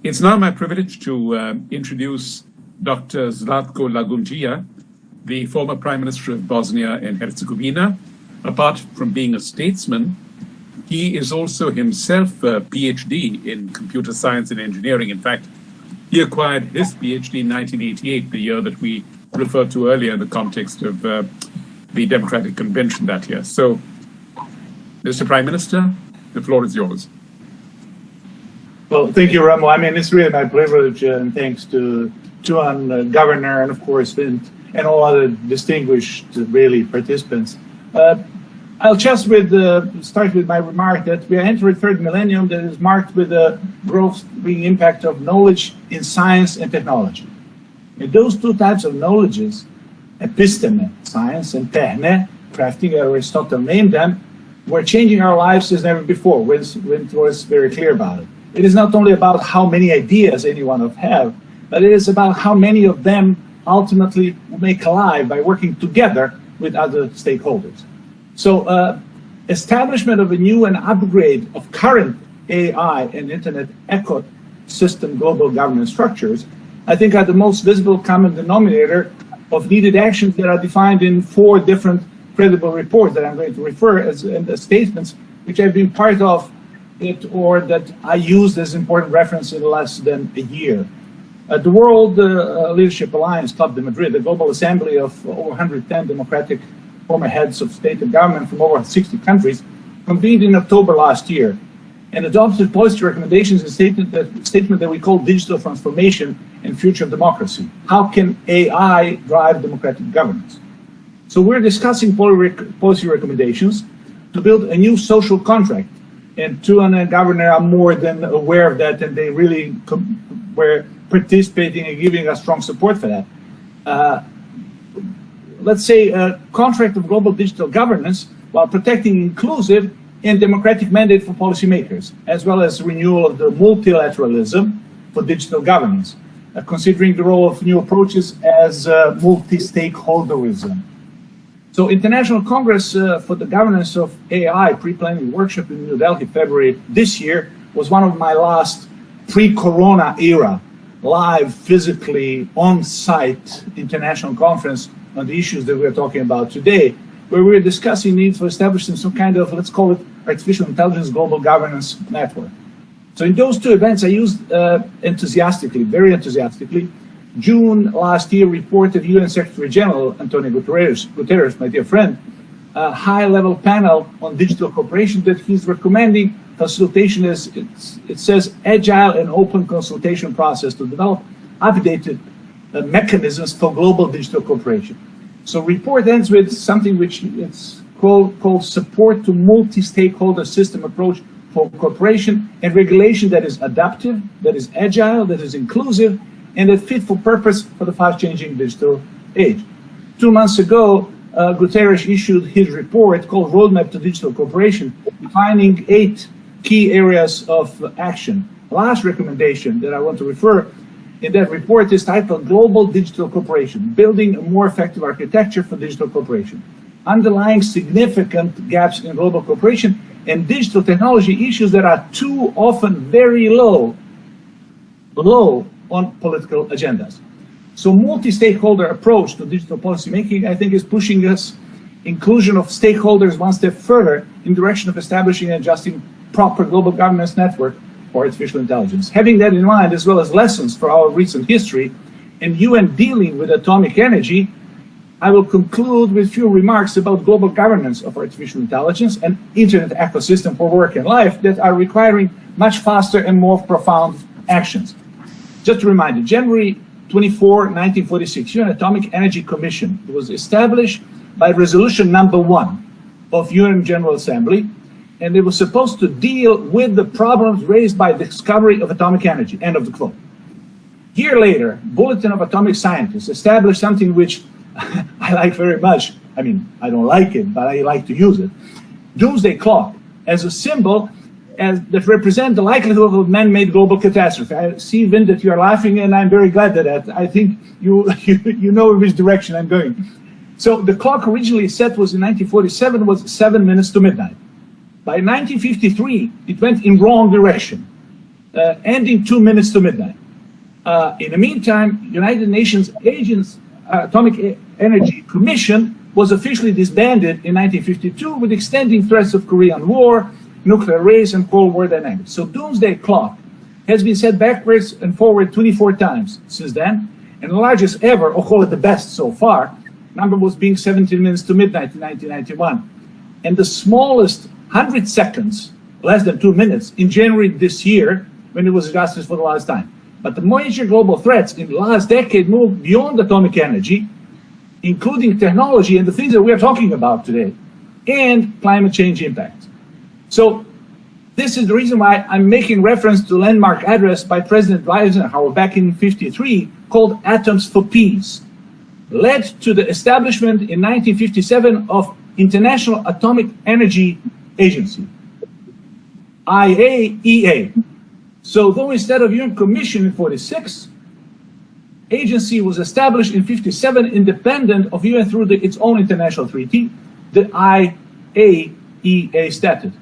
It's now my privilege to introduce Dr. Zlatko Lagoonjiya, the former Prime Minister of Bosnia and Herzegovina. Apart from being a statesman, he is also himself a PhD in computer science and engineering. In fact, he acquired his PhD in 1988, the year that we referred to earlier in the context of the Democratic Convention that year. So, Mr. Prime Minister, the floor is yours. Well, thank you, Ramo. I mean, it's really my privilege, and thanks to Juan, Governor, and of course, Vint, and all other distinguished, really, participants. I'll just start with my remark that we are entering the third millennium that is marked with the growing impact of knowledge in science and technology. And those two types of knowledges, episteme, science, and techne, crafting, Aristotle named them, were changing our lives as never before. Vint was very clear about it. It is not only about how many ideas any one of us have, but it is about how many of them ultimately may collide by working together with other stakeholders. So establishment of a new and upgrade of current AI and internet ecosystem global governance structures, I think are the most visible common denominator of needed actions that are defined in 4 different credible reports that I'm going to refer as statements, which I've been part of or that I used as important reference in less than a year. The World Leadership Alliance Club de Madrid, the global assembly of over 110 democratic former heads of state and government from over 60 countries, convened in October last year and adopted policy recommendations in a statement that we call digital transformation and future of democracy. How can AI drive democratic governance? So we're discussing policy recommendations to build a new social contract. And Tuan and Governor are more than aware of that, and they really were participating and giving us strong support for that. Let's say a contract of global digital governance while protecting inclusive and democratic mandate for policymakers, as well as renewal of the multilateralism for digital governance, considering the role of new approaches as multi-stakeholderism. So International Congress for the Governance of AI pre-planning workshop in New Delhi, February this year, was one of my last pre-corona era live, physically on-site international conference on the issues that we're talking about today, where we're discussing need for establishing some kind of, let's call it, artificial intelligence global governance network. So in those 2 events, I used enthusiastically, very enthusiastically, June last year reported UN Secretary General Antonio Guterres, my dear friend, a high-level panel on digital cooperation that he's recommending facilitation as it says agile and open consultation process to develop updated mechanisms for global digital cooperation. So report ends with something which it's called support to multi-stakeholder system approach for cooperation and regulation that is adaptive, that is agile, that is inclusive, and that fit for purpose for the fast-changing digital age. 2 months ago, Guterres issued his report called Roadmap to Digital Cooperation, defining 8 key areas of action. The last recommendation that I want to refer in that report is titled Global Digital Cooperation, Building a More Effective Architecture for Digital Cooperation, underlying significant gaps in global cooperation and digital technology issues that are too often very low on political agendas. So multi-stakeholder approach to digital policy making, I think, is pushing us inclusion of stakeholders one step further in direction of establishing and adjusting proper global governance network for artificial intelligence. Having that in mind, as well as lessons for our recent history and UN dealing with atomic energy, I will conclude with a few remarks about global governance of artificial intelligence and internet ecosystem for work and life that are requiring much faster and more profound actions. Just to remind you, January 24, 1946, UN Atomic Energy Commission was established by resolution number 1 of UN General Assembly, and it was supposed to deal with the problems raised by the discovery of atomic energy, end of the quote. A year later, Bulletin of Atomic Scientists established something which I like very much. I mean, I don't like it, but I like to use it. Doomsday Clock as a symbol that represent the likelihood of man-made global catastrophe. I see, Vin, that you are laughing, and I'm very glad that I think you know in which direction I'm going. So the clock originally set was in 1947 was 7 minutes to midnight. By 1953, it went in wrong direction. ending 2 minutes to midnight. In the meantime, United Nations Atomic Energy Commission was officially disbanded in 1952 with extending threats of Korean War, nuclear race, and Cold War dynamics. So doomsday clock has been set backwards and forward 24 times since then, and the largest ever, or call it the best so far, number was being 17 minutes to midnight in 1991. And the smallest 100 seconds, less than 2 minutes, in January this year, when it was adjusted for the last time. But the major global threats in the last decade moved beyond atomic energy, including technology and the things that we are talking about today, and climate change impact. So this is the reason why I'm making reference to a landmark address by President Eisenhower back in '53 called Atoms for Peace, led to the establishment in 1957 of International Atomic Energy Agency, IAEA. So though instead of UN Commission in 46, agency was established in 57, independent of UN through its own international treaty, the IAEA Statute.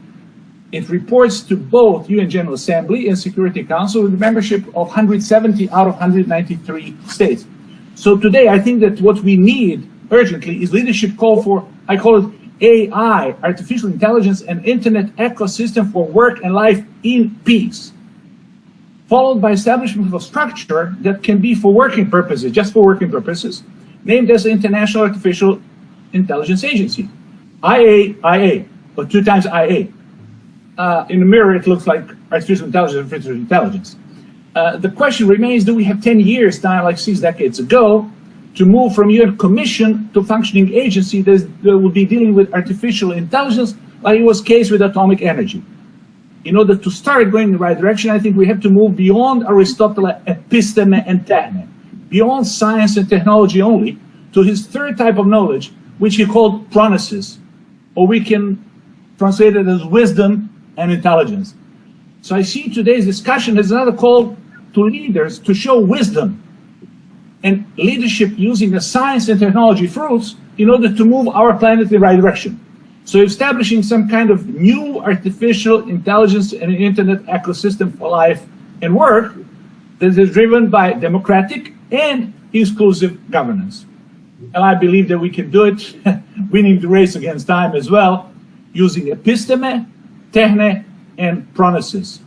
It reports to both UN General Assembly and Security Council with membership of 170 out of 193 states. So today, I think that what we need urgently is leadership call for, I call it AI, artificial intelligence, and internet ecosystem for work and life in peace, followed by establishment of a structure that can be for working purposes, just for working purposes, named as the International Artificial Intelligence Agency, IAIA, or 2 times IA. In the mirror, it looks like artificial intelligence. The question remains, do we have 10 years time, like 6 decades ago, to move from UN Commission to functioning agency that will be dealing with artificial intelligence, like it was the case with atomic energy? In order to start going in the right direction, I think we have to move beyond Aristotle's episteme and techne, beyond science and technology only, to his third type of knowledge, which he called pronesis, or we can translate it as wisdom and intelligence. So I see today's discussion as another call to leaders to show wisdom and leadership using the science and technology fruits in order to move our planet in the right direction. So establishing some kind of new artificial intelligence and internet ecosystem for life and work that is driven by democratic and inclusive governance. And I believe that we can do it, winning the race against time as well, using episteme, techne, and pronesis.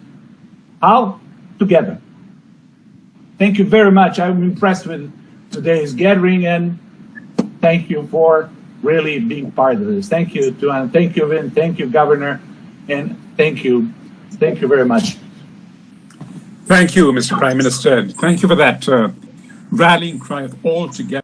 How? Together. Thank you very much. I'm impressed with today's gathering, and thank you for really being part of this. Thank you, Tuan. Thank you, Vin. Thank you, Governor. And thank you. Thank you very much. Thank you, Mr. Prime Minister. Thank you for that rallying cry of all together.